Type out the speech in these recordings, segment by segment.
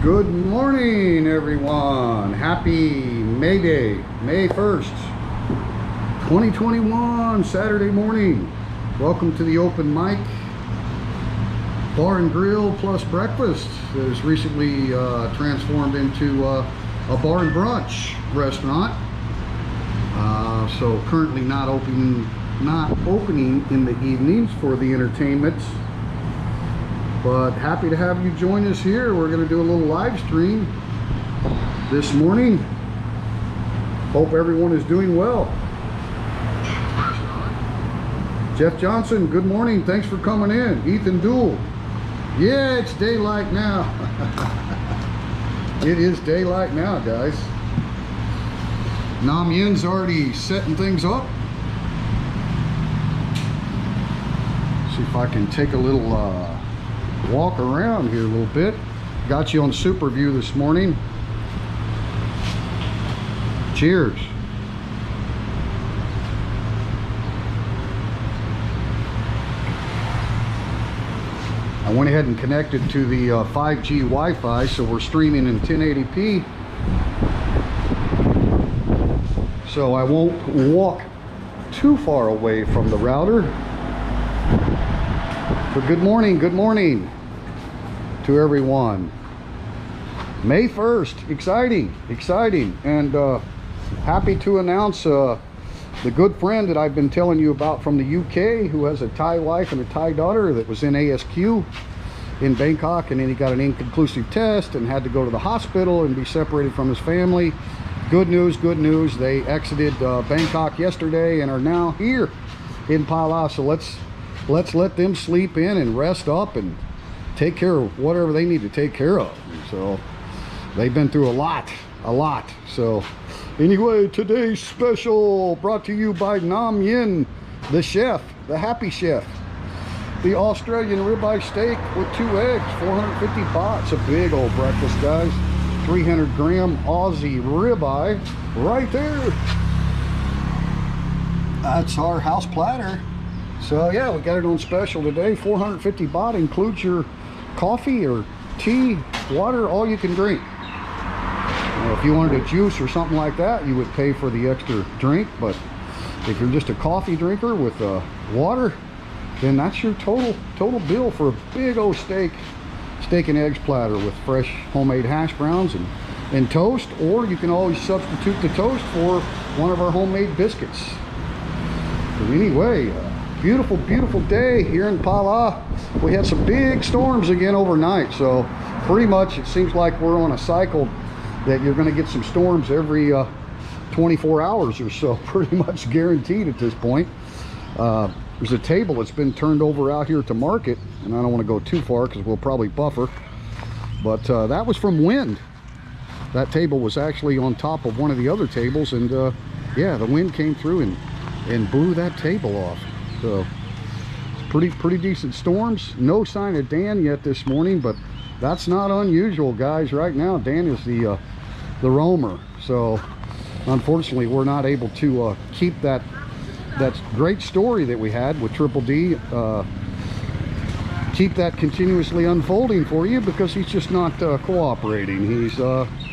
Good morning, everyone. Happy May Day, May 1st, 2021, Saturday morning. Welcome to the open mic bar and grill plus breakfast that has recently transformed into a bar and brunch restaurant. So currently not opening in the evenings for the entertainment. But happy to have you join us here. We're going to do a little live stream this morning. Hope everyone is doing well. Jeff Johnson, good morning. Thanks for coming in. Ethan Dool. Yeah, it's daylight now. It is daylight now, guys. Nam Yin's already setting things up. See if I can take a little walk around here a little bit. Got you on super view this morning. Cheers. I went ahead and connected to the 5G Wi-Fi, so we're streaming in 1080p. So I won't walk too far away from the router. But good morning to everyone. May 1st, exciting, and happy to announce the good friend that I've been telling you about from the UK, who has a Thai wife and a Thai daughter that was in ASQ in Bangkok, and then he got an inconclusive test and had to go to the hospital and be separated from his family. Good news, they exited Bangkok yesterday and are now here in Phala. So let's let them sleep in and rest up and take care of whatever they need to take care of. So they've been through a lot. So anyway, today's special brought to you by Nam Yin, the chef, the happy chef. The Australian ribeye steak with 2 eggs, 450 baht. It's a big old breakfast, guys. 300 gram Aussie ribeye right there. That's our house platter. So yeah, we got it on special today. 450 baht, includes your coffee or tea, water, all you can drink. If you wanted a juice or something like that, you would pay for the extra drink. But if you're just a coffee drinker with water, then that's your total bill for a big old steak and eggs platter with fresh homemade hash browns and toast. Or you can always substitute the toast for one of our homemade biscuits. But anyway, beautiful day here in Phala. We had some big storms again overnight, so pretty much it seems like we're on a cycle that you're going to get some storms every 24 hours or so, pretty much guaranteed at this point. There's a table that's been turned over out here to market, and I don't want to go too far because we'll probably buffer, but that was from wind. That table was actually on top of one of the other tables, and yeah, the wind came through and blew that table off. So pretty decent storms. No sign of Dan yet this morning, but that's not unusual, guys. Right now Dan is the roamer, so unfortunately we're not able to keep that great story that we had with Triple D, keep that continuously unfolding for you, because he's just not cooperating. He's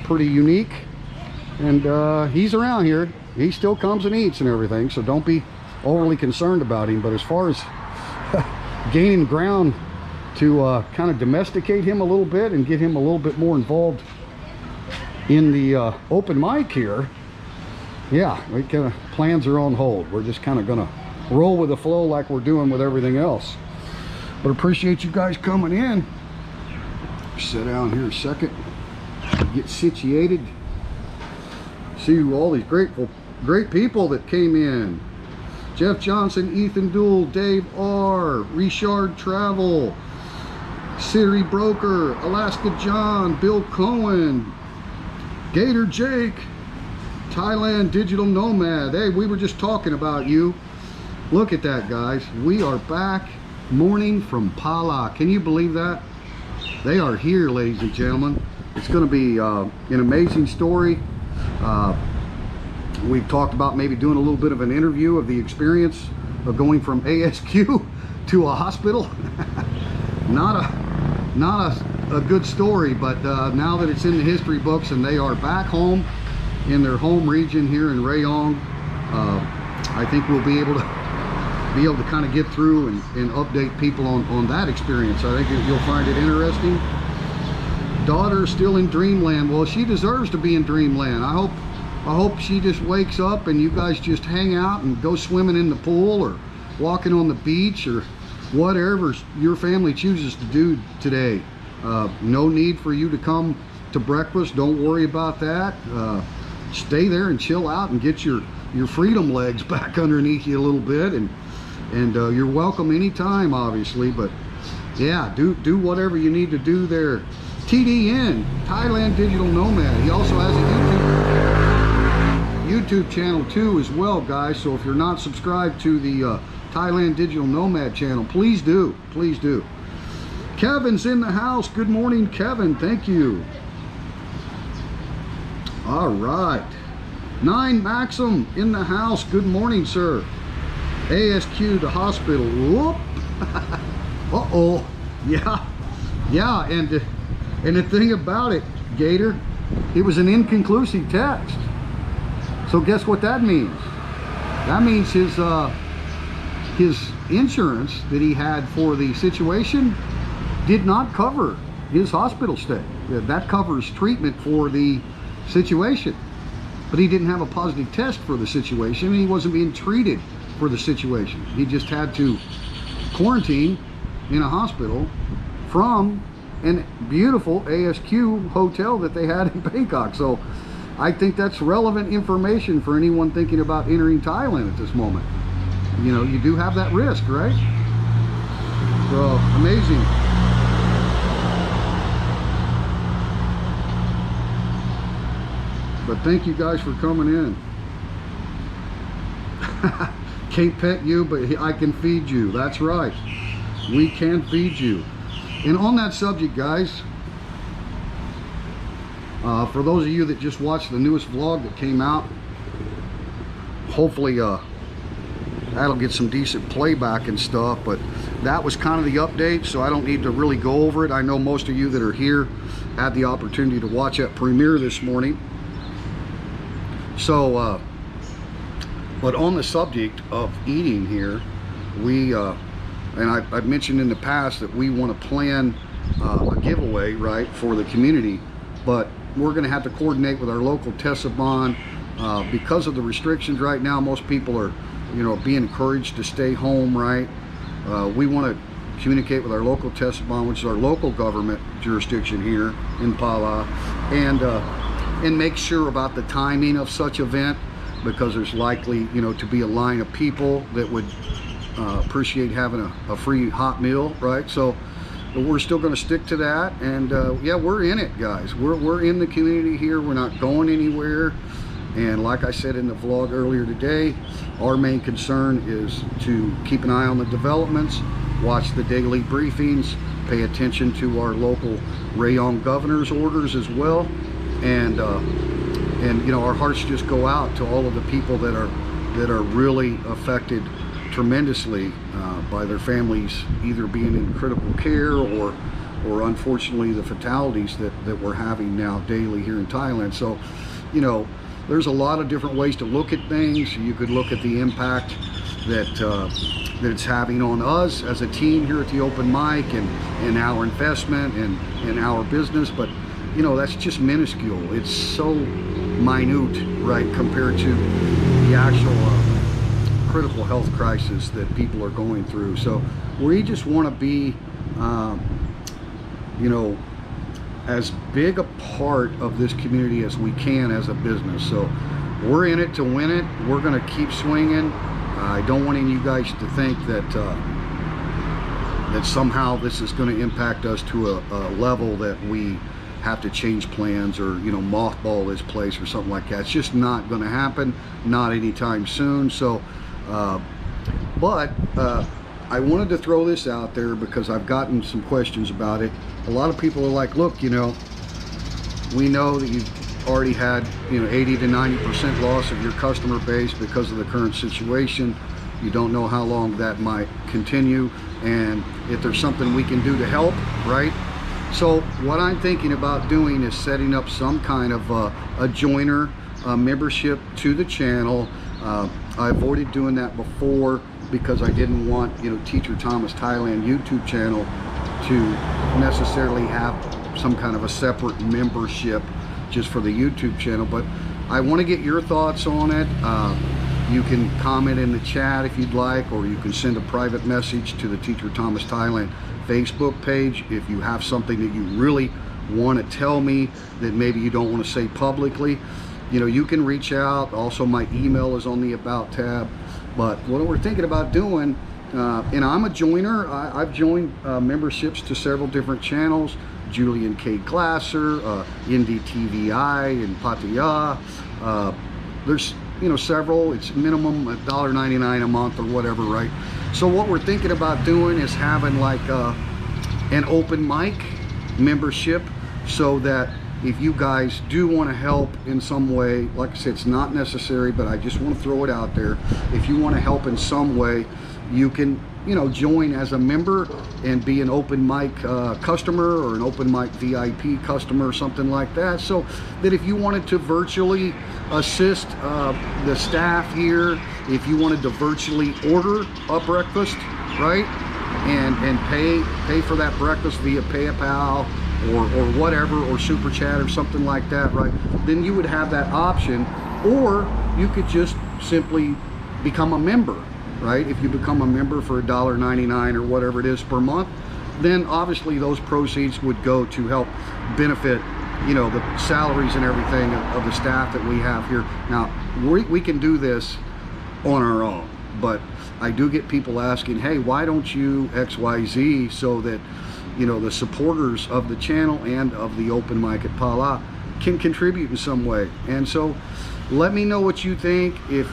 pretty unique, and he's around here. He still comes and eats and everything, so don't be overly concerned about him. But as far as gaining ground to kind of domesticate him a little bit and get him a little bit more involved in the open mic here, yeah, we kind of plans are on hold. We're just kind of gonna roll with the flow like we're doing with everything else. But appreciate you guys coming in. Sit down here a second, get situated. See all these great people that came in. Jeff Johnson, Ethan Dool, Dave R, Richard Travel, Siri Broker, Alaska John, Bill Cohen, Gator Jake, Thailand Digital Nomad. Hey, we were just talking about you. Look at that, guys. We are back morning from Phala. Can you believe that? They are here, ladies and gentlemen. It's going to be an amazing story. We've talked about maybe doing a little bit of an interview of the experience of going from ASQ to a hospital. Not a good story, but now that it's in the history books and they are back home in their home region here in Rayong, I think we'll be able to kind of get through and update people on that experience. I think you'll find it interesting. Daughter still in dreamland. Well, she deserves to be in dreamland. I hope she just wakes up and you guys just hang out and go swimming in the pool or walking on the beach or whatever your family chooses to do today. No need for you to come to breakfast. Don't worry about that. Stay there and chill out and get your freedom legs back underneath you a little bit, and you're welcome anytime, obviously. But yeah, do whatever you need to do there. TDN, Thailand Digital Nomad. He also has a YouTube channel too as well, guys. So if you're not subscribed to the Thailand Digital Nomad channel, please do. Kevin's in the house. Good morning, Kevin. Thank you. All right. 9 Maxim in the house. Good morning, sir. ASQ, the hospital. Whoop. Uh-oh. Yeah. And the thing about it, Gator, it was an inconclusive text. So guess what that means? That means his insurance that he had for the situation did not cover his hospital stay. That covers treatment for the situation, but he didn't have a positive test for the situation, and he wasn't being treated for the situation. He just had to quarantine in a hospital from a beautiful ASQ hotel that they had in Bangkok. So I think that's relevant information for anyone thinking about entering Thailand at this moment. You know, you do have that risk, right? So amazing. But thank you guys for coming in. Can't pet you, but I can feed you. That's right. We can feed you. And on that subject, guys, for those of you that just watched the newest vlog that came out, hopefully that'll get some decent playback and stuff. But that was kind of the update, so I don't need to really go over it. I know most of you that are here had the opportunity to watch that premiere this morning. So, but on the subject of eating here, we, and I've mentioned in the past that we want to plan a giveaway, right, for the community, but we're going to have to coordinate with our local Tesabon because of the restrictions right now. Most people are, you know, being encouraged to stay home, right? We want to communicate with our local Tesabon, which is our local government jurisdiction here in Phala, and make sure about the timing of such event, because there's likely, you know, to be a line of people that would appreciate having a free hot meal, right? So we're still going to stick to that, and yeah, we're in it, guys. We're in the community here. We're not going anywhere. And like I said in the vlog earlier today, our main concern is to keep an eye on the developments, watch the daily briefings, pay attention to our local Rayong governor's orders as well, and you know, our hearts just go out to all of the people that are really affected tremendously by their families either being in critical care or unfortunately the fatalities that we're having now daily here in Thailand. So, you know, there's a lot of different ways to look at things. You could look at the impact that it's having on us as a team here at the open mic, and our investment and our business, but you know, that's just minuscule. It's so minute, right, compared to the actual critical health crisis that people are going through. So we just want to be you know, as big a part of this community as we can as a business. So we're in it to win it. We're going to keep swinging. I don't want any of you guys to think that that somehow this is going to impact us to a level that we have to change plans or, you know, mothball this place or something like that. It's just not going to happen, not anytime soon. So but I wanted to throw this out there because I've gotten some questions about it. A lot of people are like, look, you know, we know that you've already had, you know, 80 to 90% loss of your customer base because of the current situation. You don't know how long that might continue, and if there's something we can do to help, right, So what I'm thinking about doing is setting up some kind of a joiner membership to the channel. I avoided doing that before because I didn't want, you know, Teacher Thomas Thailand YouTube channel to necessarily have some kind of a separate membership just for the YouTube channel. But I want to get your thoughts on it. You can comment in the chat if you'd like, or you can send a private message to the Teacher Thomas Thailand Facebook page if you have something that you really want to tell me that maybe you don't want to say publicly. You know, you can reach out. Also, my email is on the About tab. But what we're thinking about doing, and I'm a joiner. I've joined memberships to several different channels. Julian K. Glasser, NDTVI in Pattaya. There's, you know, several. It's minimum $1.99 a month or whatever, right? So what we're thinking about doing is having like an open mic membership, so that if you guys do want to help in some way, like I said, it's not necessary, but I just want to throw it out there. If you want to help in some way, you can, you know, join as a member and be an open mic customer, or an open mic VIP customer, or something like that. So that if you wanted to virtually assist the staff here, if you wanted to virtually order a breakfast, right, and pay for that breakfast via PayPal or whatever, or Super Chat or something like that, right, then you would have that option. Or you could just simply become a member, right? If you become a member for $1.99 or whatever it is per month, then obviously those proceeds would go to help benefit, you know, the salaries and everything of the staff that we have here. Now, we can do this on our own, but I do get people asking, hey, why don't you XYZ, so that, you know, the supporters of the channel and of the open mic at Phala can contribute in some way. And so let me know what you think. If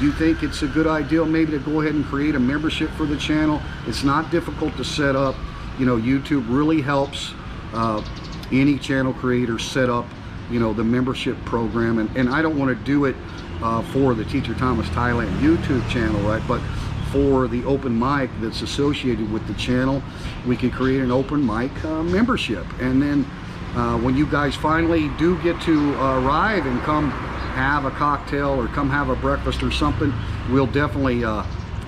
you think it's a good idea maybe to go ahead and create a membership for the channel, it's not difficult to set up. You know, YouTube really helps any channel creator set up, you know, the membership program. And I don't want to do it for the Teacher Thomas Thailand YouTube channel, right? But for the open mic that's associated with the channel, we can create an open mic membership. And then when you guys finally do get to arrive and come have a cocktail or come have a breakfast or something, we'll definitely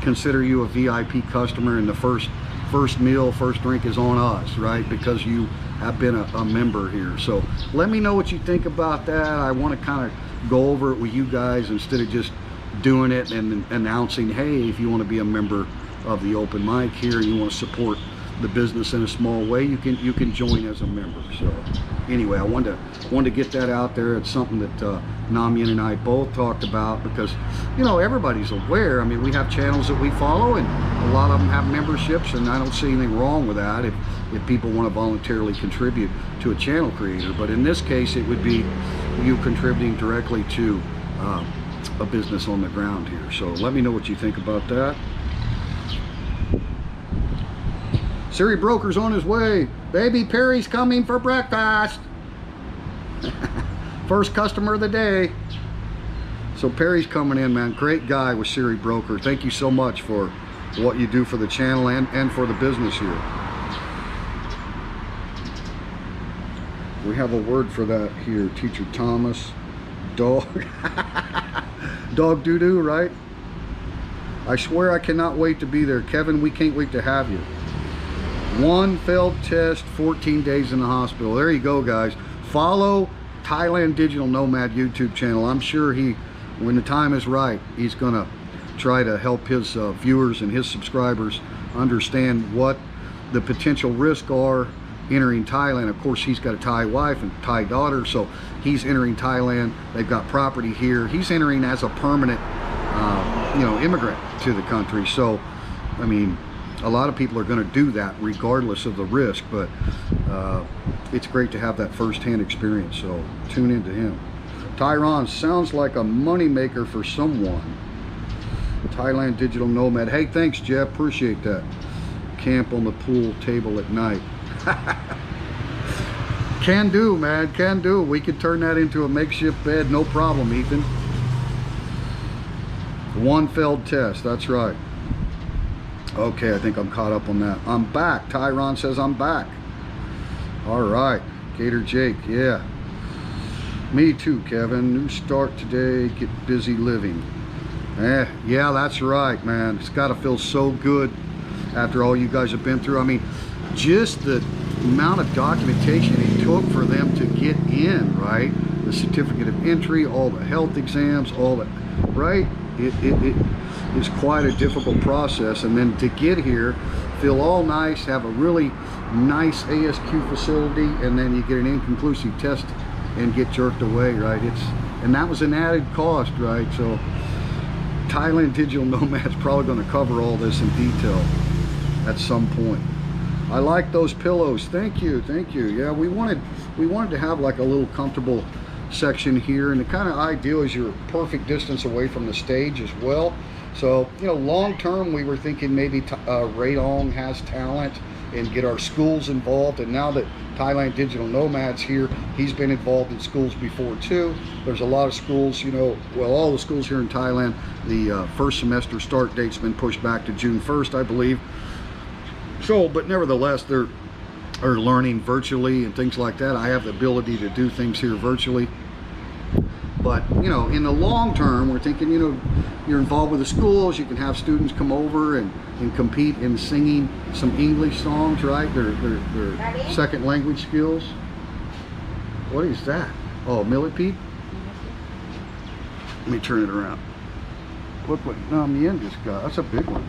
consider you a VIP customer, and the first meal, first drink is on us, right? Because you have been a member here. So let me know what you think about that. I want to kind of go over it with you guys instead of just doing it and announcing, hey, if you want to be a member of the open mic here, you want to support the business in a small way, you can join as a member. So anyway, I wanted to get that out there. It's something that Namyan and I both talked about, because, you know, everybody's aware. I mean, we have channels that we follow, and a lot of them have memberships, and I don't see anything wrong with that if people want to voluntarily contribute to a channel creator. But in this case, it would be you contributing directly to a business on the ground here. So let me know what you think about that. Siri Broker's on his way. Baby Perry's coming for breakfast. First customer of the day. So Perry's coming in, man. Great guy with Siri Broker. Thank you so much for what you do for the channel and for the business here. We have a word for that here. Teacher Thomas. Dog. Dog doo-doo, right? I swear I cannot wait to be there. Kevin, we can't wait to have you. One failed test, 14 days in the hospital. There you go, guys. Follow Thailand Digital Nomad YouTube channel. I'm sure when the time is right, he's gonna try to help his viewers and his subscribers understand what the potential risks are entering Thailand. Of course, he's got a Thai wife and Thai daughter, so he's entering Thailand. They've got property here. He's entering as a permanent, you know, immigrant to the country. So, I mean, a lot of people are going to do that regardless of the risk, but it's great to have that firsthand experience. So tune into him. Tyron sounds like a money maker for someone. Thailand Digital Nomad. Hey, thanks, Jeff. Appreciate that. Camp on the pool table at night. Can do, man. Can do. We could turn that into a makeshift bed. No problem, Ethan. One failed test. That's right. Okay, I think I'm caught up on that. I'm back. Tyron says I'm back. All right, Gator Jake, yeah. Me too, Kevin. New start today, get busy living. Yeah, that's right, man. It's got to feel so good after all you guys have been through. I mean, just the amount of documentation it took for them to get in, right? The certificate of entry, all the health exams, all that, right? It is quite a difficult process. And then to get here, feel all nice, have a really nice ASQ facility, and then you get an inconclusive test and get jerked away, right? And that was an added cost, right? So Thailand Digital Nomad's probably going to cover all this in detail at some point. I like those pillows. Thank you, thank you. Yeah, we wanted to have like a little comfortable section here, and the kind of ideal is you're perfect distance away from the stage as well. So, you know, long term we were thinking maybe Rayong has talent and get our schools involved, and now that Thailand Digital Nomad's here, he's been involved in schools before too. There's a lot of schools, you know, well, all the schools here in Thailand, the first semester start date's been pushed back to June 1st, I believe. So, but nevertheless, they're learning virtually and things like that. I have the ability to do things here virtually. But, you know, in the long term, we're thinking, you know, you're involved with the schools, you can have students come over and compete in singing some English songs, right? Their second language skills. What is that? Oh, millipede? Let me turn it around. Look what Nam just got. That's a big one.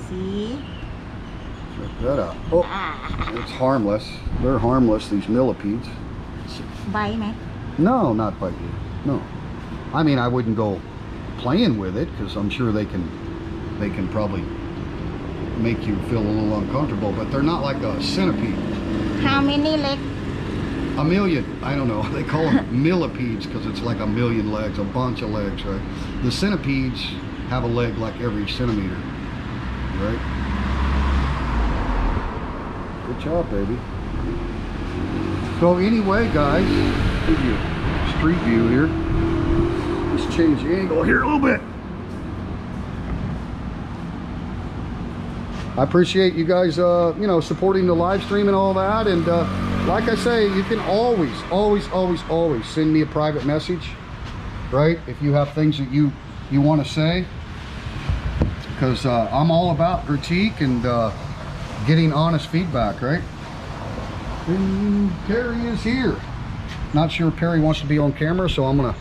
See? Check that out. Oh, it's harmless. They're harmless, these millipedes. Bite me? No, not bite you. No. I mean, I wouldn't go playing with it because I'm sure they can probably make you feel a little uncomfortable, but they're not like a centipede. How many legs? A million. I don't know. They call them millipedes because it's like a million legs, a bunch of legs, right? The centipedes have a leg like every centimeter, right? Good job, baby. So anyway, guys, give you a street view here. Let's change the angle here a little bit. I appreciate you guys, you know, supporting the live stream and all that. And like I say, you can always send me a private message, right? If you have things that you want to say, because I'm all about critique and getting honest feedback, right? And Perry is here. Not sure Perry wants to be on camera, so I'm gonna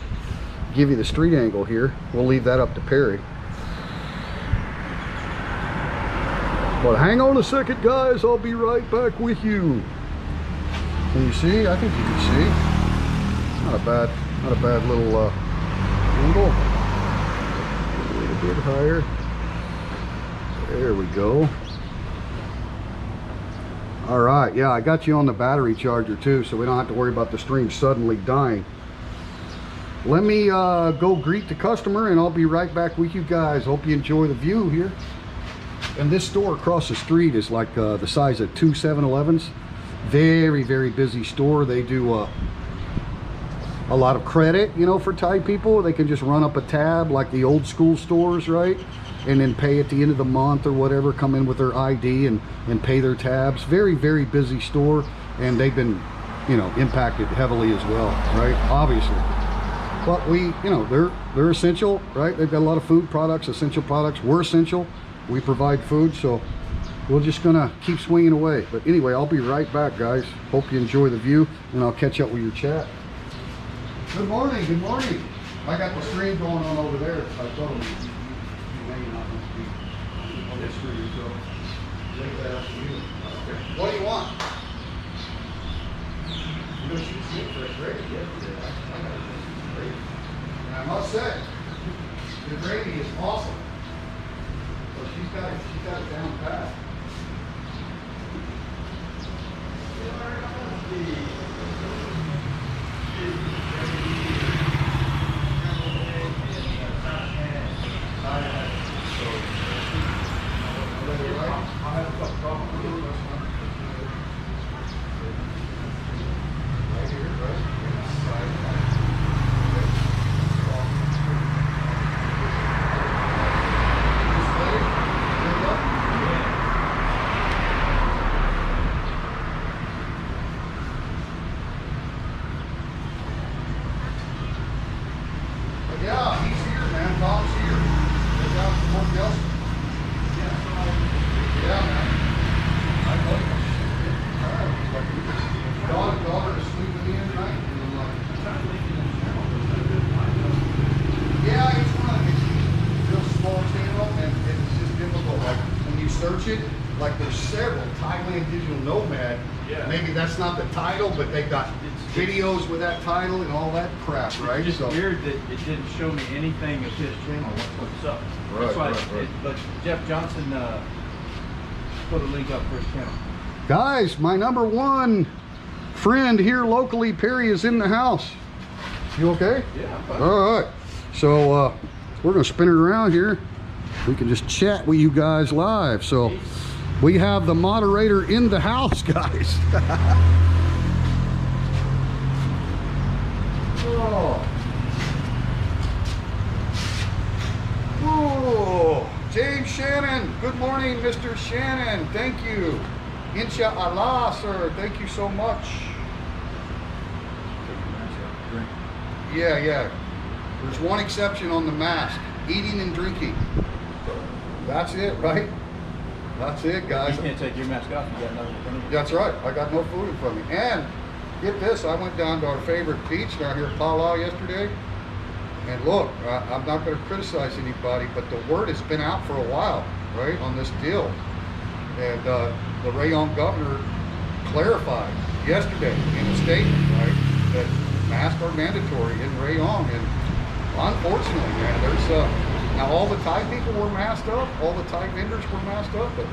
give you the street angle here. We'll leave that up to Perry. But hang on a second, guys. I'll be right back with you. Can you see? I think you can see. Not a bad little angle. A little bit higher. There we go. All right, yeah, I got you on the battery charger too, so we don't have to worry about the stream suddenly dying. Let me go greet the customer and I'll be right back with you guys. Hope you enjoy the view here. And this store across the street is like the size of 2 7-Elevens. Very, very busy store. They do a lot of credit, you know, for Thai people. They can just run up a tab like the old school stores, right? And then pay at the end of the month or whatever, come in with their ID and pay their tabs. Very, very busy store, and they've been, you know, impacted heavily as well, right? Obviously. But we, you know, they're essential, right? They've got a lot of food products, essential products. We're essential. We provide food, so we're just gonna keep swinging away. But anyway, I'll be right back, guys. Hope you enjoy the view, and I'll catch up with your chat. Good morning, good morning. I got the stream going on over there. I told them you may not be on this stream, so leave that up to you. Okay. What do you want? You know, she was in for a gravy yesterday. I got a gravy. And I must say, the gravy is awesome. So she's got it down pat. there's several Thailand digital nomad. Yeah. Maybe that's not the title, but they got videos with that title and all that crap, right? It's just weird that it didn't show me anything of his channel. What's up? Right, That's why. right. But Jeff Johnson put a link up for his channel. Guys, my number one friend here locally, Perry, is in the house. You okay? Yeah, I'm fine. All right. So we're gonna spin it around here. We can just chat with you guys live. So we have the moderator in the house, guys. Oh. Oh, James Shannon. Good morning, Mr. Shannon. Thank you. Inshallah, sir. Thank you so much. Yeah. There's one exception on the mask. Eating and drinking. That's it, right? That's it, guys. You can't take your mask off. You got nothing in front of you. That's right. I got no food in front of me. And get this, I went down to our favorite beach down here in Phala yesterday. And look, I'm not going to criticize anybody, but the word has been out for a while, right, on this deal. And the Rayong governor clarified yesterday in a statement, right, that masks are mandatory in Rayong. And unfortunately, man, there's now all the Thai people were masked up, all the Thai vendors were masked up, but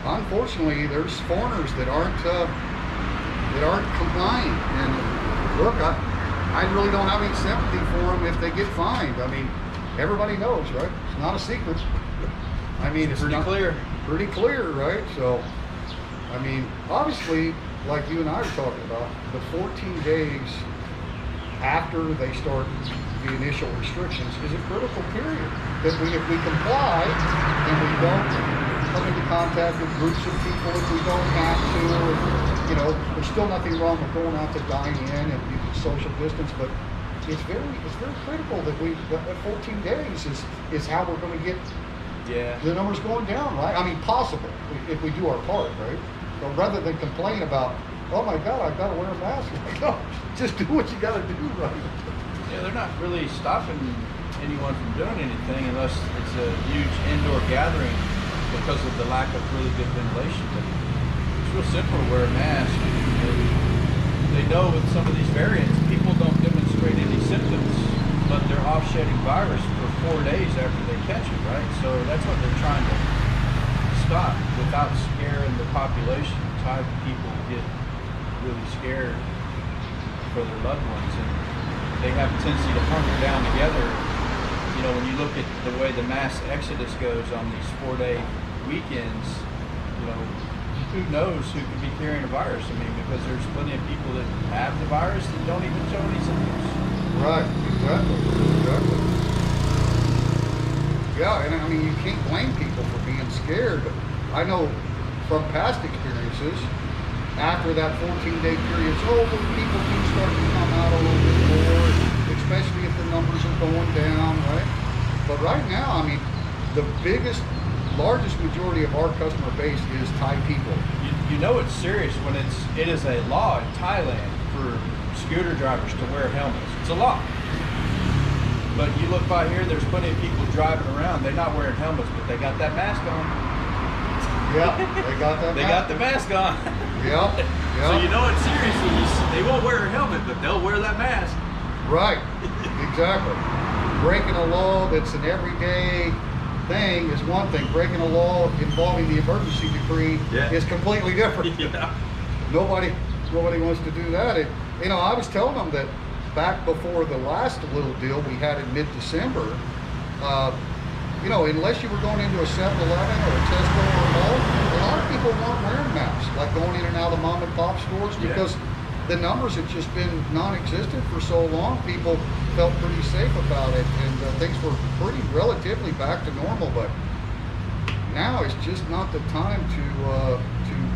unfortunately, there's foreigners that aren't complying. And look, I really don't have any sympathy for them if they get fined. I mean, everybody knows, right? It's not a secret. I mean, it's pretty clear. Pretty clear, right? So, I mean, obviously, like you and I were talking about, the 14 days after they start the initial restrictions is a critical period. That if we comply and we don't come into contact with groups of people if we don't have to, you know, there's still nothing wrong with going out to dine in and you can social distance, but it's very critical that that 14 days is how we're going to get the numbers going down, right? I mean, possible if we do our part, right? But rather than complain about, oh my God, I've got to wear a mask. Like, no, just do what you got to do, right? Yeah, they're not really stopping anyone from doing anything unless it's a huge indoor gathering because of the lack of really good ventilation. But it's real simple to wear a mask. And they know with some of these variants, people don't demonstrate any symptoms, but they're off shedding virus for 4 days after they catch it, right? So that's what they're trying to stop without scaring the population. Thai people get really scared for their loved ones, and they have a tendency to hunker down together. You know, when you look at the way the mass exodus goes on these 4-day weekends, you know, who knows who could be carrying a virus? I mean, because there's plenty of people that have the virus that don't even show any symptoms. Right, exactly. Yeah, and I mean, you can't blame people for being scared. I know from past experiences, after that 14-day period, people do start to come out a little bit more, especially if the numbers are going down, right? But right now, I mean, the largest majority of our customer base is Thai people. You know it's serious when it is a law in Thailand for scooter drivers to wear helmets. It's a law. But you look by here, there's plenty of people driving around. They're not wearing helmets, but they got that mask on. Yeah, they got that. They got the mask on. Yeah. So you know it's serious when they won't wear a helmet, but they'll wear that mask. Right. Exactly. Breaking a law that's an everyday thing is one thing. Breaking a law involving the emergency decree is completely different. Yeah. Nobody wants to do that. You know, I was telling them that back before the last little deal we had in mid-December, you know, unless you were going into a 7-Eleven or a Tesco or a mall, a lot of people weren't wearing masks, like going in and out of mom and pop stores, because the numbers had just been non-existent for so long. People felt pretty safe about it, and things were pretty relatively back to normal. But now it's just not the time to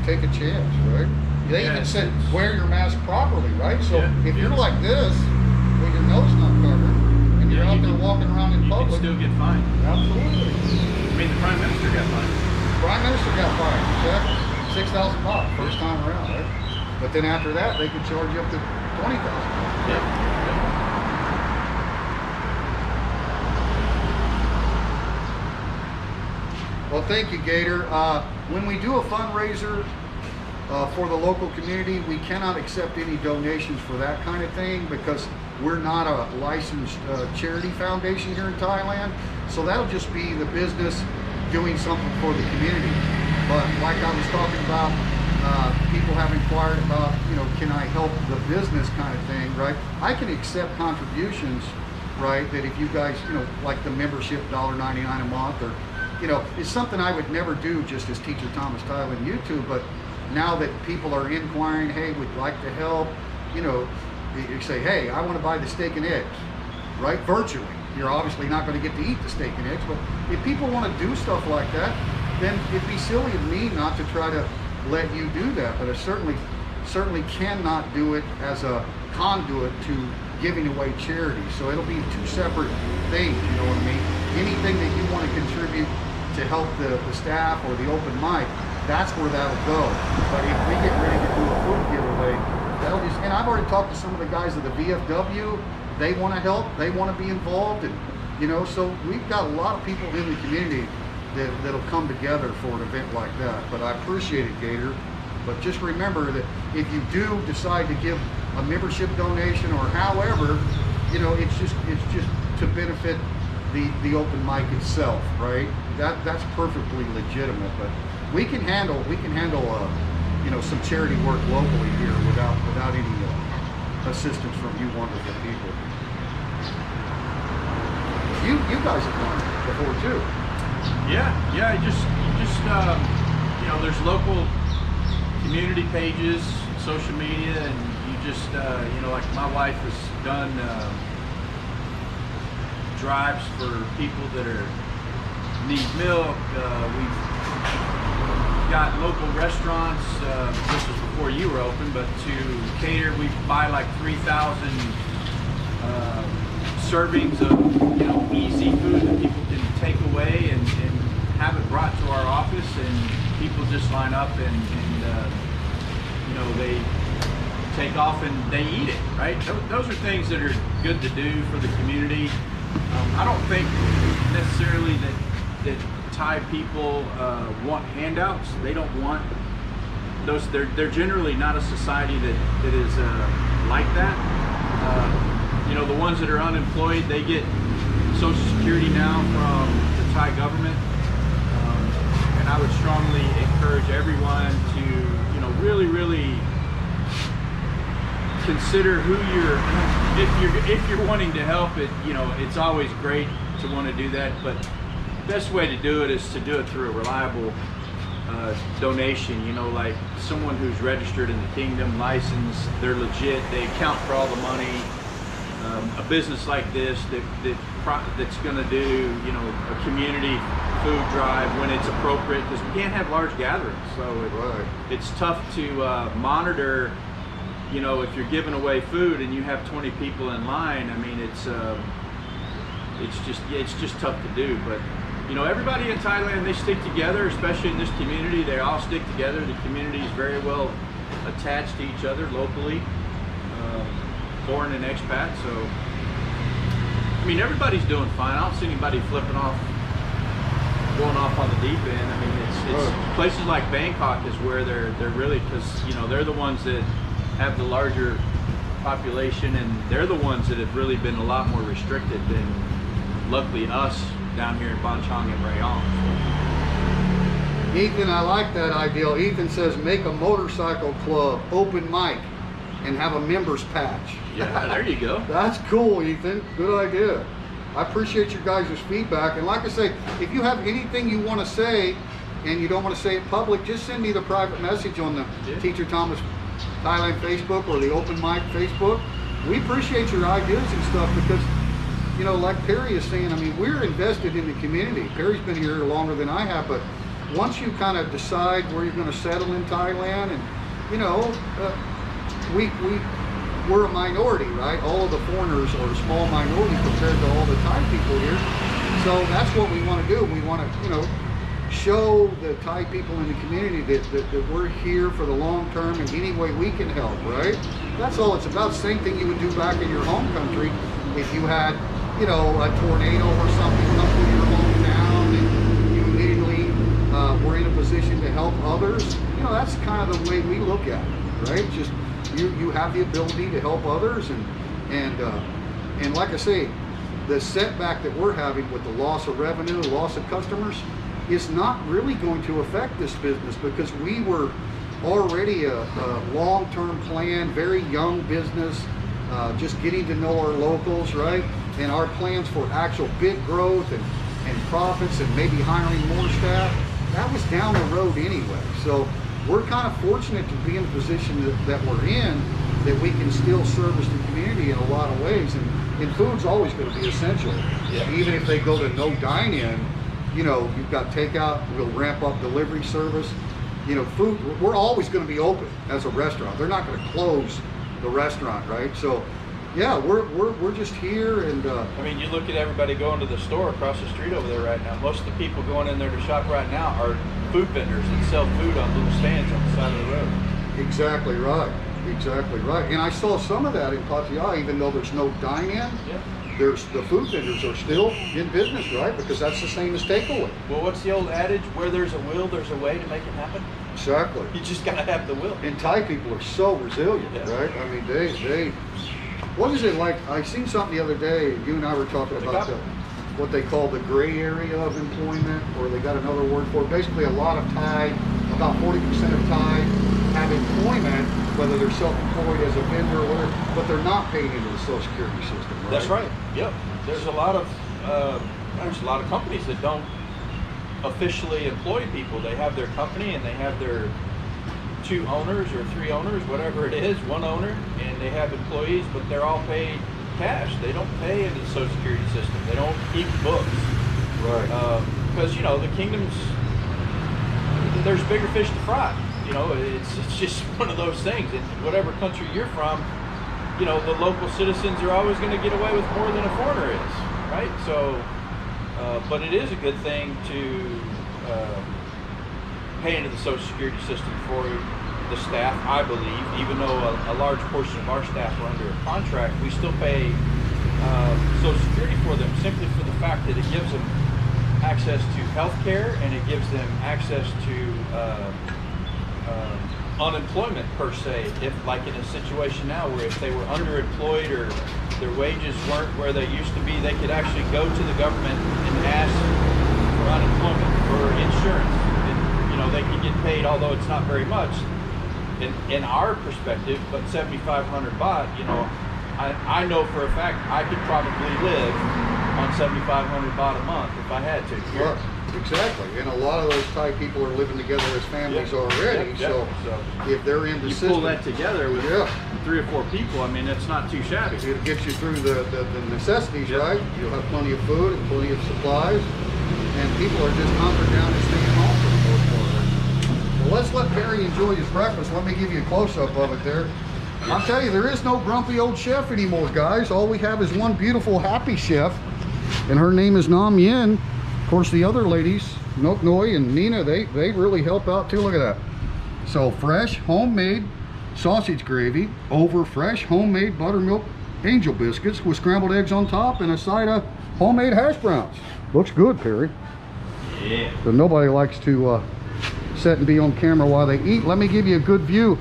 take a chance, right? They even said wear your mask properly, right? So if you're like this, with your nose not covered, and you're out there walking around in public, you can still get fined. Absolutely. I mean, the Prime Minister got fined. Prime Minister got fined, exactly. 6,000 baht first time around, right? But then after that, they could charge you up to 20,000. Yeah. Well, thank you, Gator. When we do a fundraiser for the local community, we cannot accept any donations for that kind of thing because we're not a licensed charity foundation here in Thailand. So that'll just be the business doing something for the community. But like I was talking about, people have inquired about, you know, can I help the business kind of thing, right? I can accept contributions, right? That if you guys, you know, like the membership $1.99 a month, or, you know, it's something I would never do just as Teacher Thomas Thailand YouTube. But now that people are inquiring, hey, we'd like to help, you know, you say, hey, I want to buy the steak and eggs, right? Virtually. You're obviously not going to get to eat the steak and eggs, but if people want to do stuff like that, then it'd be silly of me not to try to let you do that. But I certainly cannot do it as a conduit to giving away charity. So it'll be two separate things, you know what I mean? Anything that you want to contribute to help the staff or the open mic, that's where that'll go. But if we get ready to do a food giveaway, that'll just, and I've already talked to some of the guys of the VFW. They want to help, they want to be involved, and you know, so we've got a lot of people in the community that'll come together for an event like that. But I appreciate it, Gator. But just remember that if you do decide to give a membership donation or however, you know, it's just to benefit the open mic itself, right? That's perfectly legitimate. But we can handle you know, some charity work locally here without any assistance from you wonderful people. You guys have done it before too. Yeah, you just you know, there's local community pages, social media, and you just you know, like my wife has done drives for people that need milk. We've got local restaurants. This was before you were open, but to cater, we buy like 3,000 servings of, you know, easy food that people can take away and have it brought to our office, and people just line up and you know, they take off and they eat it, right? Those are things that are good to do for the community. I don't think necessarily that Thai people want handouts. They don't want those. They're generally not a society that is like that. You know, the ones that are unemployed, they get Social Security now from the Thai government, and I would strongly encourage everyone to, you know, really consider who if you're wanting to help it. You know, it's always great to want to do that, but best way to do it is to do it through a reliable donation. You know, like someone who's registered in the kingdom, licensed, they're legit, they account for all the money. A business like this that's going to do, you know, a community food drive when it's appropriate, because we can't have large gatherings, so it's tough to monitor. You know, if you're giving away food and you have 20 people in line, I mean, it's just tough to do. But you know, everybody in Thailand, they stick together, especially in this community. They all stick together. The community is very well attached to each other locally, foreign and expat. So, I mean, everybody's doing fine. I don't see anybody flipping off, going off on the deep end. I mean, it's places like Bangkok is where they're really, because you know, they're the ones that have the larger population, and they're the ones that have really been a lot more restricted than, luckily, us down here in Chang and Rayong. Ethan, I like that ideal. Ethan says make a motorcycle club open mic and have a members patch. Yeah, there you go. That's cool, Ethan. Good idea. I appreciate your guys' feedback. And like I say, if you have anything you want to say and you don't want to say it public, just send me the private message on the Teacher Thomas Thailand Facebook or the Open Mic Facebook. We appreciate your ideas and stuff because, you know, like Perry is saying, I mean, we're invested in the community. Perry's been here longer than I have, but once you kind of decide where you're going to settle in Thailand, and, you know, we're a minority, right? All of the foreigners are a small minority compared to all the Thai people here. So that's what we want to do. We want to, you know, show the Thai people in the community that we're here for the long term in any way we can help, right? That's all it's about. Same thing you would do back in your home country if you had, you know, a tornado or something come through your hometown and you immediately we're in a position to help others, you know, that's kind of the way we look at it, right? Just you have the ability to help others, and like I say, the setback that we're having with the loss of revenue, loss of customers, is not really going to affect this business, because we were already a long-term plan, very young business, just getting to know our locals, right? And our plans for actual big growth and profits and maybe hiring more staff, that was down the road anyway. So we're kind of fortunate to be in the position that we're in, that we can still service the community in a lot of ways. And food's always going to be essential. Yeah. Even if they go to no dine-in, you know, you've got takeout, we'll ramp up delivery service. You know, food, we're always going to be open as a restaurant. They're not going to close the restaurant, right? So yeah, we're just here, and I mean, you look at everybody going to the store across the street over there right now. Most of the people going in there to shop right now are food vendors that sell food on little stands on the side of the road. Exactly right. Exactly right. And I saw some of that in Pattaya, even though there's no dine-in. Yeah. There's the food vendors are still in business, right? Because that's the same as takeaway. Well, what's the old adage? Where there's a will, there's a way to make it happen. Exactly. You just gotta have the will. And Thai people are so resilient, Yeah. right? I mean, they. What is it like? I seen something the other day. You and I were talking about what they call the gray area of employment, or they got another word for it. Basically, a lot of Thai, about 40% of Thai have employment, whether they're self-employed as a vendor or whatever, but they're not paying into the Social Security system, right? That's right. Yep. There's a lot of companies that don't officially employ people. They have their company and they have their 2 owners or 3 owners, whatever it is, 1 owner, and they have employees, but they're all paid cash. They don't pay into the Social Security system. They don't keep books. Right. Because, you know, the kingdoms, there's bigger fish to fry. You know, it's just one of those things. In whatever country you're from, you know, the local citizens are always going to get away with more than a foreigner is, right? So, but it is a good thing to pay into the Social Security system for the staff, I believe. Even though a large portion of our staff are under a contract, we still pay Social Security for them, simply for the fact that it gives them access to health care, and it gives them access to unemployment per se. If, like in a situation now where if they were underemployed or their wages weren't where they used to be, they could actually go to the government and ask for unemployment, for insurance, and, you know, they could get paid, although it's not very much in our perspective, but 7,500 baht, you know, I know for a fact I could probably live on 7,500 baht a month if I had to. Right. Exactly, and a lot of those Thai people are living together as families already. So if they're in the system, pull that together with 3 or 4 people, I mean, it's not too shabby. It gets you through the necessities, right? You'll have plenty of food and plenty of supplies, and people are just hunkered down and staying home for the most part. Well, let's let Perry enjoy his breakfast. Let me give you a close-up of it there. I'll tell you, there is no grumpy old chef anymore, guys. All we have is one beautiful, happy chef, and her name is Nam Yen. Of course, the other ladies, Nok Noi and Nina, they really help out too. Look at that. So fresh, homemade sausage gravy over fresh, homemade buttermilk angel biscuits with scrambled eggs on top and a side of homemade hash browns. Looks good, Perry. Yeah. But nobody likes to sit and be on camera while they eat. Let me give you a good view.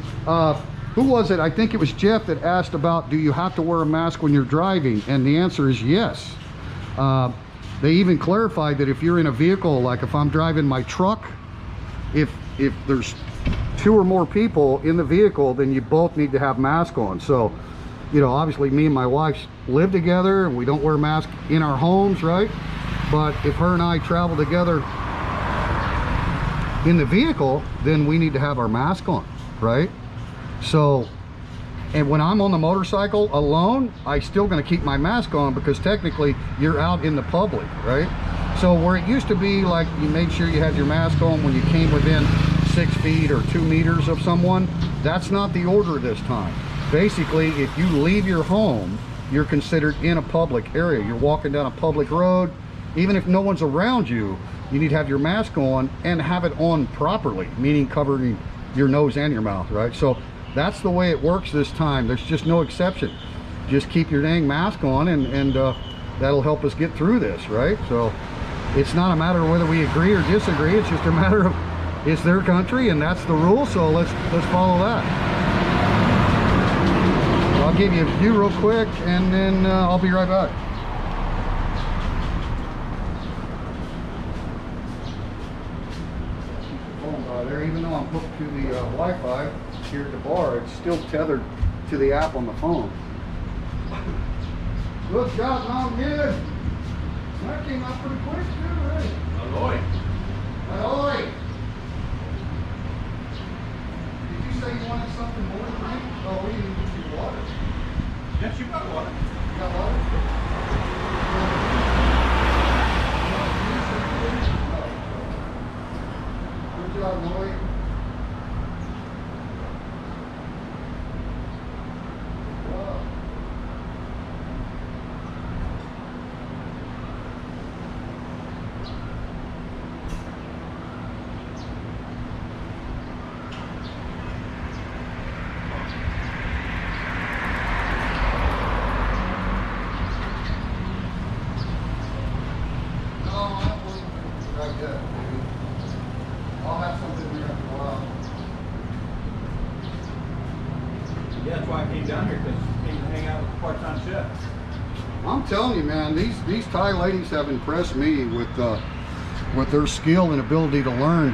Who was it? I think it was Jeff that asked about, do you have to wear a mask when you're driving? And the answer is yes. They even clarified that if you're in a vehicle, like if I'm driving my truck, if there's 2 or more people in the vehicle, then you both need to have masks on. So, you know, obviously me and my wife live together and we don't wear masks in our homes, right? But if her and I travel together in the vehicle, then we need to have our mask on, right? So, and when I'm on the motorcycle alone, I still gonna keep my mask on, because technically you're out in the public, right? So where it used to be like you made sure you had your mask on when you came within 6 feet or 2 meters of someone, that's not the order this time. Basically, if you leave your home, you're considered in a public area. You're walking down a public road, even if no one's around you, you need to have your mask on and have it on properly, meaning covering your nose and your mouth, right? So that's the way it works this time. There's just no exception. Just keep your dang mask on, and that'll help us get through this, right? So it's not a matter of whether we agree or disagree. It's just a matter of it's their country and that's the rule, so let's follow that. So I'll give you a few real quick and then I'll be right back. Phone by there, even though I'm hooked to the Wi-Fi here at the bar, it's still tethered to the app on the phone. Good job, Mom, good. That came up pretty quick too, right? Ahoy. Ahoy! Did you say you wanted something more to drink? Oh, we didn't get you water. Yes, you got water. You got water? Good job, Lloyd. I'll have something here after a while. Yeah, that's why I came down here, because I came to hang out with the part-time chef. I'm telling you, man, these Thai ladies have impressed me with their skill and ability to learn.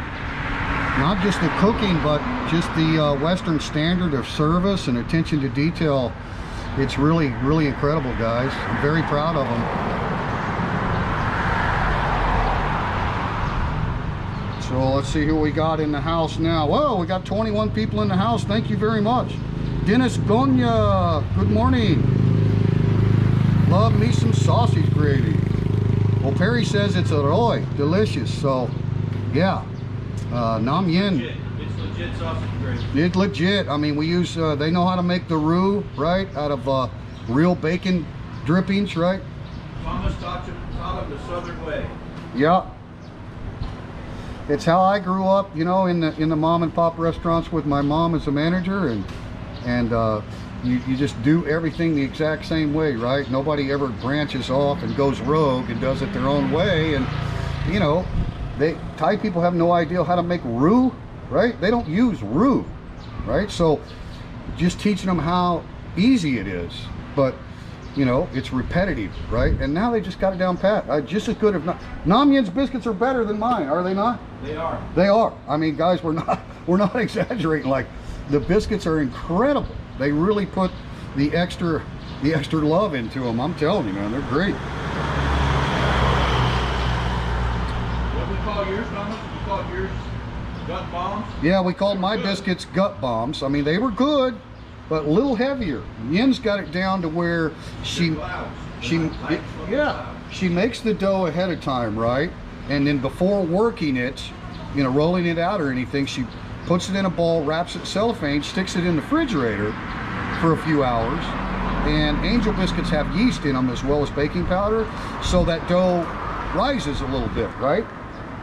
Not just the cooking, but just the Western standard of service and attention to detail. It's really, really incredible, guys. I'm very proud of them. So let's see who we got in the house now. Whoa, we got 21 people in the house. Thank you very much. Dennis Gonya, good morning. Love me some sausage gravy. Well, Perry says it's Roy, delicious. So, yeah, Nam Yin. It's legit sausage gravy. It's legit. I mean, we use, they know how to make the roux, right, out of real bacon drippings, right? Thomas taught him the Southern way. Yeah. It's how I grew up, you know, in the mom and pop restaurants with my mom as a manager, and you just do everything the exact same way, right? Nobody ever branches off and goes rogue and does it their own way. And you know, Thai people have no idea how to make roux, right? They don't use roux, right? So just teaching them how easy it is, but you know, it's repetitive, right? And now they just got it down pat. Just as good, if not. Nam Yin's biscuits are better than mine, are they not? They are. They are. I mean, guys, we're not exaggerating. Like, the biscuits are incredible. They really put the extra love into them. I'm telling you, man, they're great. What do we call yours, Thomas? You call yours gut bombs? Yeah, we called my biscuits gut bombs. I mean, they were good, but a little heavier. Yin's got it down to where she makes the dough ahead of time, right? And then before working it, you know, rolling it out or anything, she puts it in a ball, wraps it in cellophane, sticks it in the refrigerator for a few hours. And Angel biscuits have yeast in them as well as baking powder, so that dough rises a little bit, right?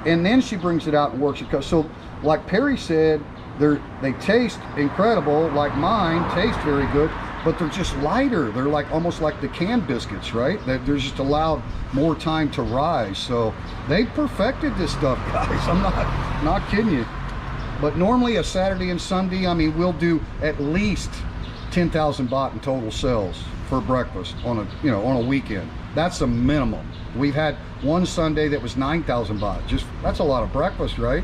And then she brings it out and works it. So like Perry said, they taste incredible. Like mine taste very good, but they're just lighter. They're like almost like the canned biscuits, right? They're just allowed more time to rise. So they perfected this stuff, guys. I'm not kidding you. But normally a Saturday and Sunday, I mean, we'll do at least 10,000 baht in total sales for breakfast on a weekend. That's a minimum. We've had one Sunday that was 9,000 baht. Just, that's a lot of breakfast, right?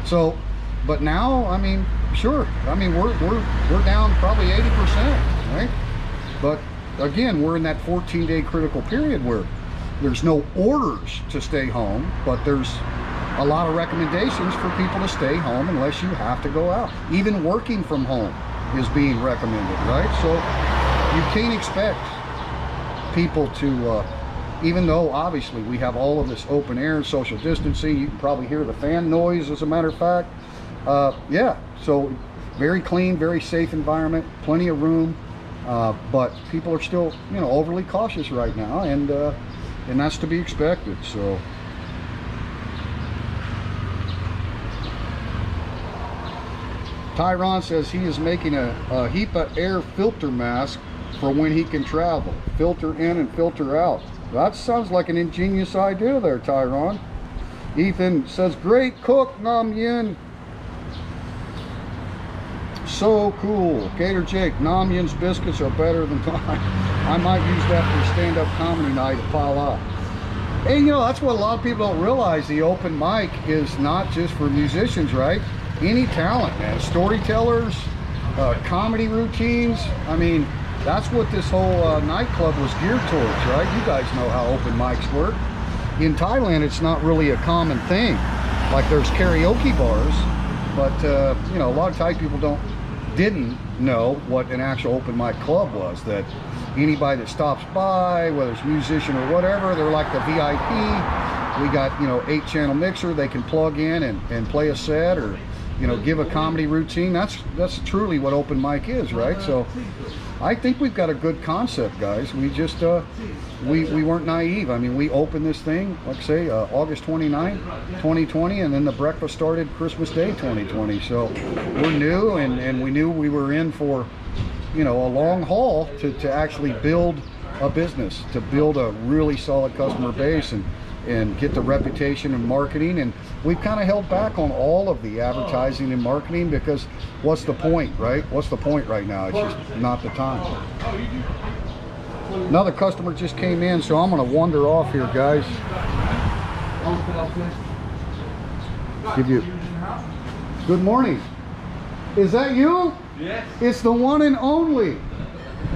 So, but now, I mean, sure. I mean, we're down probably 80%, right? But again, we're in that 14-day critical period where there's no orders to stay home, but there's a lot of recommendations for people to stay home unless you have to go out. Even working from home is being recommended, right? So you can't expect people to, even though obviously we have all of this open air and social distancing, you can probably hear the fan noise as a matter of fact. Yeah, so very clean, very safe environment, plenty of room, but people are still, you know, overly cautious right now, and that's to be expected. So Tyron says he is making a HEPA air filter mask for when he can travel. Filter in and filter out. That sounds like an ingenious idea there, Tyron. Ethan says, great cook, Nam Yin. So cool. Gator Jake, Namyin's biscuits are better than mine. I might use that for stand-up comedy night at Phala. And you know, that's what a lot of people don't realize. The open mic is not just for musicians, right? Any talent, man. Storytellers, comedy routines. I mean, that's what this whole nightclub was geared towards, right? You guys know how open mics work. In Thailand, it's not really a common thing. Like there's karaoke bars, but you know, a lot of Thai people didn't know what an actual open mic club was. That anybody that stops by, whether it's musician or whatever, they're like the VIP. We got, you know, 8-channel mixer they can plug in and play a set, or you know, give a comedy routine. That's truly what open mic is, right? So I think we've got a good concept, guys. We just we weren't naive. I mean, we opened this thing, like I say, August 29, 2020, and then the breakfast started Christmas Day 2020. So we're new, and we knew we were in for, you know, a long haul to actually build a business, to build a really solid customer base, and get the reputation and marketing. And we've kind of held back on all of the advertising and marketing, because what's the point, right? What's the point right now? It's just not the time. Another customer just came in, so I'm going to wander off here, guys. Give you good morning. Is that you? Yes. It's the one and only.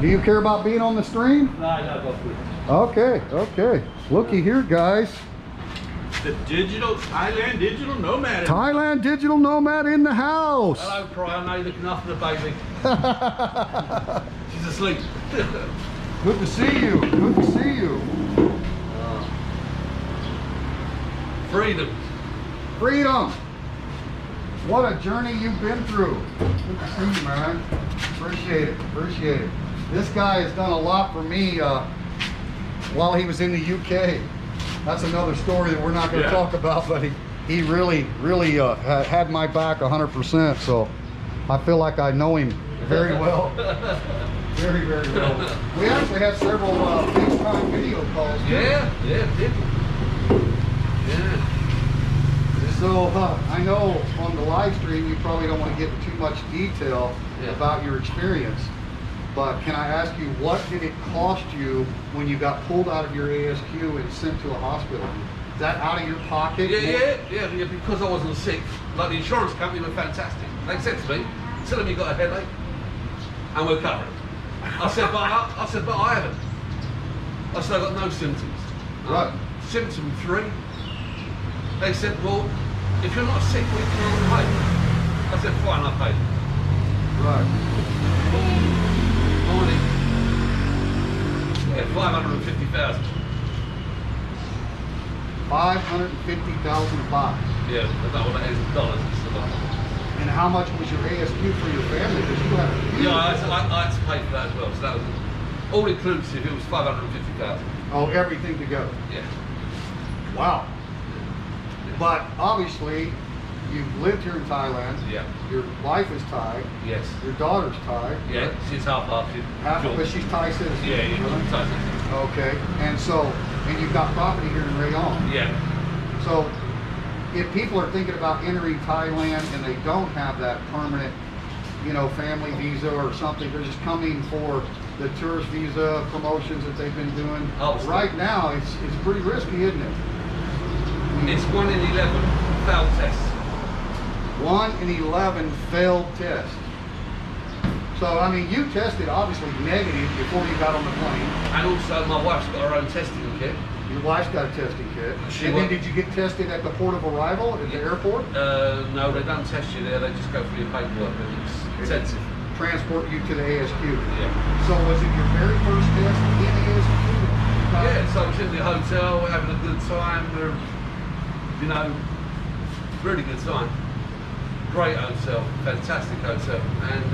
Do you care about being on the stream? No, go for it. Okay, okay. Looky here, guys. The Thailand digital nomad. Thailand digital nomad in the house. Hello, Pryor. Now you're looking after the baby. She's asleep. Good to see you. Good to see you. Freedom. Freedom. What a journey you've been through. Good to see you, man. Appreciate it. Appreciate it. This guy has done a lot for me while he was in the UK. That's another story that we're not going to talk about, but he really had my back 100%. So I feel like I know him very well. Very, very well. We actually had several FaceTime video calls too. Yeah. So I know on the live stream you probably don't want to get too much detail about your experience, but can I ask you, what did it cost you when you got pulled out of your ASQ and sent to a hospital? Is that out of your pocket? Yeah, because I wasn't sick. Like, the insurance company were fantastic. They said to me, tell them you got a headache and we'll cover it. I said, but I haven't. I said, I've got no symptoms. Right. Symptom 3. They said, well, if you're not sick, we can't pay. I said, fine, I'll pay. Right. Morning. Yeah, 550,000. 550,000 baht. Yeah, I don't know what that is in dollars. It's a lot. And how much was your ASQ for your family? Because you had a huge... Yeah, I had to pay for that as well. So that was all inclusive. It was 550,000. Oh, everything together. Yeah. Wow. But obviously, you've lived here in Thailand. Yeah. Your wife is Thai. Yes. Your daughter's Thai. Yeah. Right? She's half. Half, but she's Thai citizen. Yeah. Really? Thai citizen. Okay. And you've got property here in Rayong. Yeah. So, if people are thinking about entering Thailand and they don't have that permanent, you know, family visa or something, they're just coming for the tourist visa promotions that they've been doing. Obviously. Right now, it's pretty risky, isn't it? It's 1 in 11 failed tests. 1 in 11 failed tests. So, I mean, you tested obviously negative before you got on the plane. And also, my wife's got her own testing kit. Your wife's got a testing kit. And then did you get tested at the port of arrival at the airport? No, they don't test you there. They just go through your paperwork, and it's intensive. Transport you to the ASQ. Yeah. So was it your very first test in the ASQ? Yeah, so I was in the hotel, we're having a good time. We're, you know, really good time. Great hotel, fantastic hotel. And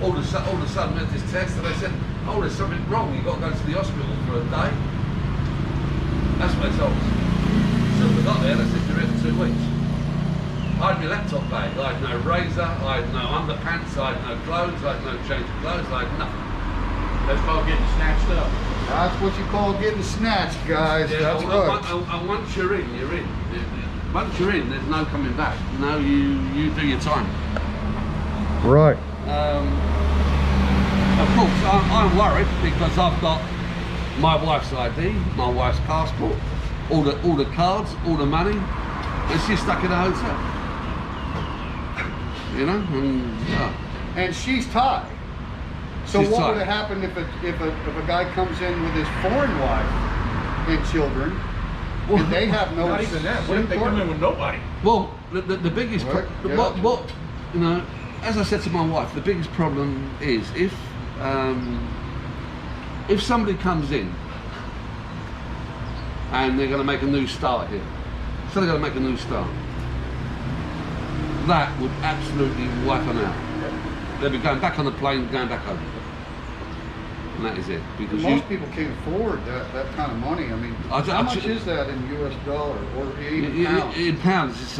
all of a sudden we had this test, and they said, oh, there's something wrong. You've got to go to the hospital for a day. That's what they told us. So we got there, they said, you're here for 2 weeks. I had my laptop bag. I had no razor, I had no underpants, I had no clothes, I had no change of clothes, I had nothing. That's called getting snatched up. That's what you call getting snatched, guys. Yeah, that's right. And once you're in, you're in. Once you're in, there's no coming back. No, you do your time. Right. Of course, I'm worried because I've got my wife's ID, my wife's passport, all the cards, all the money, and she's stuck in a hotel. You know, And she's Thai. So She's what Thai. would have happened if a guy comes in with his foreign wife and children, and they have no? Not even that. What if they come in with nobody? well, the biggest Right, yeah. what you know, as I said to my wife, the biggest problem is if somebody comes in and they're going to make a new start here, so they're going to make a new start, that would absolutely wipe them out. They'll be going back on the plane, going back home, and that is it. Because Most people can't afford that kind of money. I mean, how much is that in US dollar or even pounds? in pounds, it's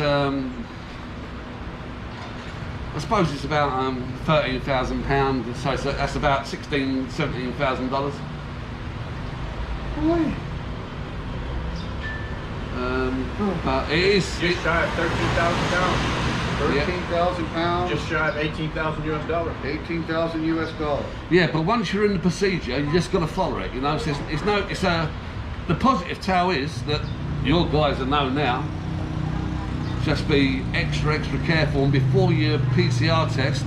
I suppose it's about £13,000, so that's about $16,000–17,000. Boy. But it is. Just shy of 13,000 pounds. 13,000 pounds. Just shy of 18,000 US dollars. 18,000 US dollars. Yeah, but once you're in the procedure, you just got to follow it. You know, the positive tale is that your guys are known now. Just be extra careful, and before your PCR test,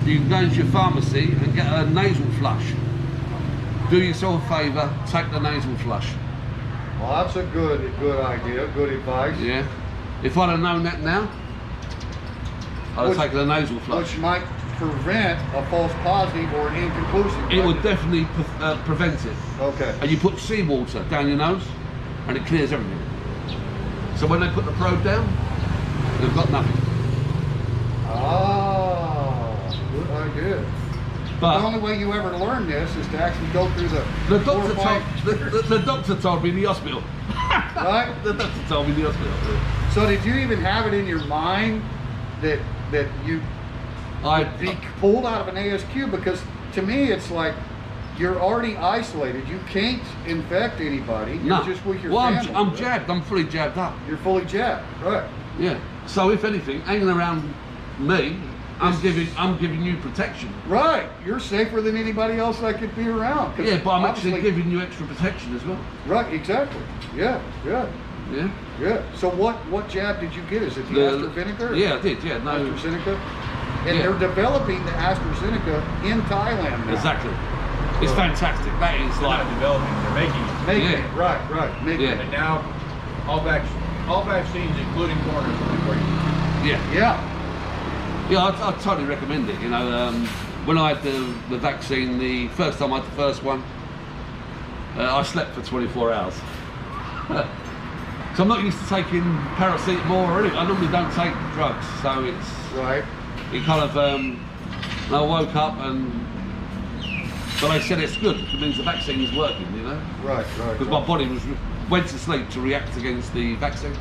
you can go into your pharmacy and get a nasal flush. Do yourself a favour, take the nasal flush. Well, that's a good idea, good advice. Yeah. If I'd have known that now, I'd have taken a nasal flush. Which might prevent a false positive or an inconclusive. It would definitely prevent it. Okay. And you put seawater down your nose, and it clears everything. So when they put the probe down, they've got nothing. Ah, good idea. But the only way you ever learn this is to actually go through the the doctor told me in the hospital. Right? The doctor told me in the hospital. So did you even have it in your mind that you I'd be pulled out of an ASQ? Because to me it's like you're already isolated. You can't infect anybody. You're just with your family. I'm jabbed. I'm fully jabbed up. You're fully jabbed, right? Yeah. So if anything, hanging around me, I'm giving you protection. Right. You're safer than anybody else that could be around. Yeah, but I'm actually giving you extra protection as well. Right. Exactly. Yeah. Yeah. Yeah. Yeah. So what jab did you get? Is it the AstraZeneca? Yeah, I did. Yeah. No. AstraZeneca. And they're developing the AstraZeneca in Thailand now. Exactly. It's fantastic. That is They're like not developing, they're making it. Making it. Right. Making it. And now all vaccines, including coroners, will be free. Yeah. Yeah. I totally recommend it. You know, when I had the vaccine, the first time I had the first one, I slept for 24 hours. So I'm not used to taking paracetamol or anything. I normally don't take drugs, so it's Right. it kind of. I woke up but they said it's good. It means the vaccine is working. You know, Right. because my body went to sleep to react against the vaccine.